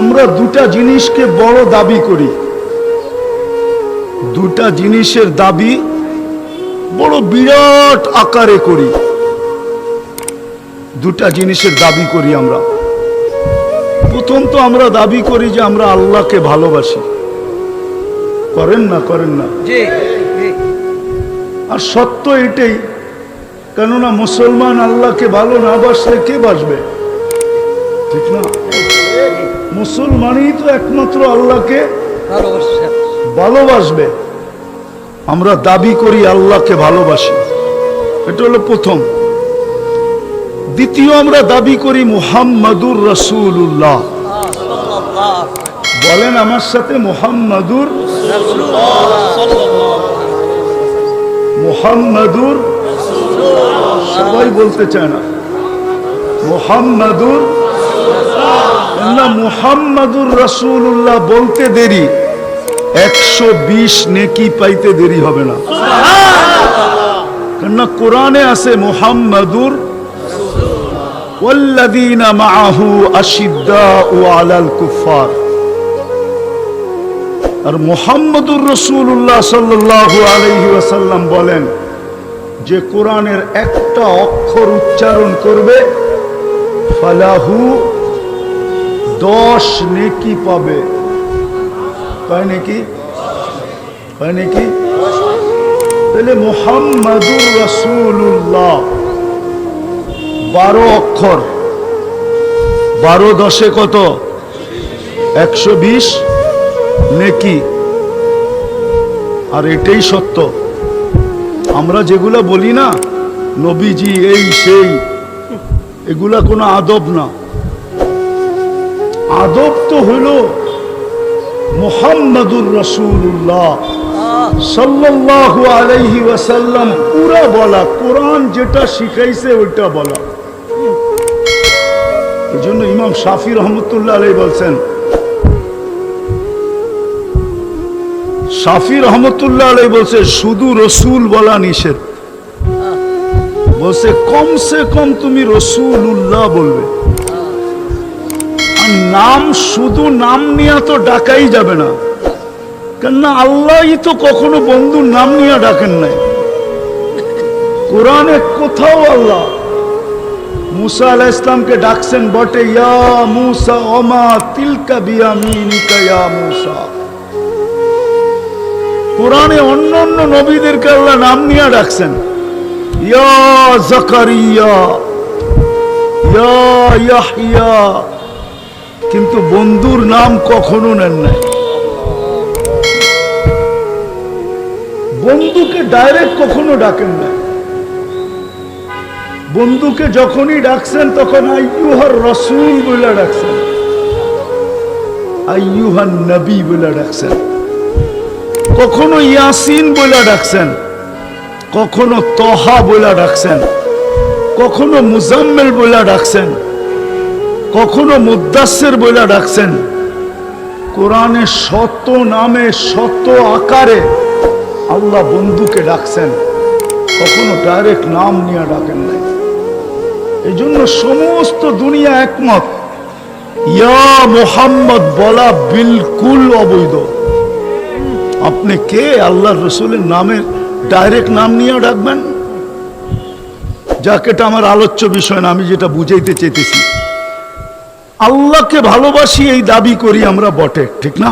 আমরা দুটা জিনিসকে বড় দাবি করি, দুটা জিনিসের দাবি বড় বিরাট আকারে করি। দুটা জিনিসের দাবি করি আমরা। প্রথম তো আমরা দাবি করি যে আমরা আল্লাহকে ভালোবাসি। করেন না? করেন না? আর সত্য এটাই, কেননা মুসলমান আল্লাহকে ভালো না বাসলে কে বাসবে? ঠিক না? মুসলমানই তো একমাত্র আল্লাহকে ভালোবাসবে। আমরা দাবি করি আল্লাহকে ভালোবাসি, এটা হলো প্রথম। দ্বিতীয়, আমরা দাবি করি মুহাম্মাদুর রাসূলুল্লাহ। বলেন আমার সাথে, মুহাম্মাদুর মুহাম্মাদুর। সবাই বলতে চায় না মুহাম্মাদুর না। মুহাম্মাদুর রাসূলুল্লাহ বলতে দেরি, 120 নেকি পাইতে দেরি হবে না। কেননা কোরআনে আছে মুহাম্মাদুর ওয়াল্লাযীনা মাআহু আশিদ্দাউ আলাল কুফফার। আর মুহাম্মাদুর রাসূলুল্লাহ সাল্লাল্লাহু আলাইহি ওয়াসাল্লাম বলেন যে কোরআনের একটা অক্ষর উচ্চারণ করবে ফালাহু 10 নেকি পাবে। কয় নেকি? কয় নেকি? তাহলে মুহাম্মাদুর রাসূলুল্লাহ 12 অক্ষর, 12 10 কত? 120 নেকি। আর এটাই সত্য। আমরা যেগুলা বলি না নবীজি এই সেই, এগুলা কোনো আদব না। আদব তো হলো মুহাম্মাদুর রাসূলুল্লাহ সাল্লাল্লাহু আলাইহি ওয়াসাল্লাম পুরা বলা, কোরআন যেটা শিখাইছে ওইটা বলা। এজন্য ইমাম শাফি রহমতুল্লাহ আলাইহি বলছেন, শাফি রহমতুল্লাহ আলাইহি বলছে শুধু রসুল বলা নিষেধ। বলছে কমসে কম তুমি রসুলুল্লাহ বলবে। আর নাম, শুধু নাম নিয়ে তো ডাকাই যাবে না, কেননা আল্লাহই তো কখনো বন্ধুর নাম নিয়ে ডাকেন নাই। কোরআনে কোথাও আল্লাহ মুসা আলাইহিস সালামকে ডাকছেন বটে, ইয়া মুসা ওমা তিলকা বিয়ামিনিকা ইয়া মুসা। কোরআনে অন্য অন্য নবীদেরকে আল্লাহ নাম নিয়ে ডাকছেন, ইয়া জাকারিয়া, ইয়া ইয়াহইয়া, কিন্তু বন্ধুর নাম কখনো নেন নাই। বন্ধুকে ডাইরেক্ট কখনো ডাকেন নাই। বন্ধুকে যখনই ডাকছেন তখন আইয়ুহার রাসূল বলে ডাকছেন, আইয়ুহান নবী বলে ডাকছেন। কখনো ইয়াসিন বলে ডাকছেন, কখনো তহা বলে ডাকছেন, কখনো মুজাম্মিল বলে ডাকছেন, কখনো মুদ্দাসসির বলে ডাকছেন। কোরআনে শত নামে শত আকারে আল্লাহ বন্ধুকে ডাকছেন, কখনো ডাইরেক্ট নাম নিয়ে ডাকেন নাই। এই জন্য সমস্ত দুনিয়া একমত, ইয়া মুহাম্মদ বলা বিলকুল অবৈধ। আপনি কে আল্লাহর রসুলের নামের ডাইরেক্ট নাম নিয়ে ডাকবেন? যাক, এটা আমার আলোচ্য বিষয় না, আমি যেটা বুঝাইতে চেয়েছি, আল্লাহকে ভালোবাসি এই দাবি করি আমরা বটে, ঠিক না?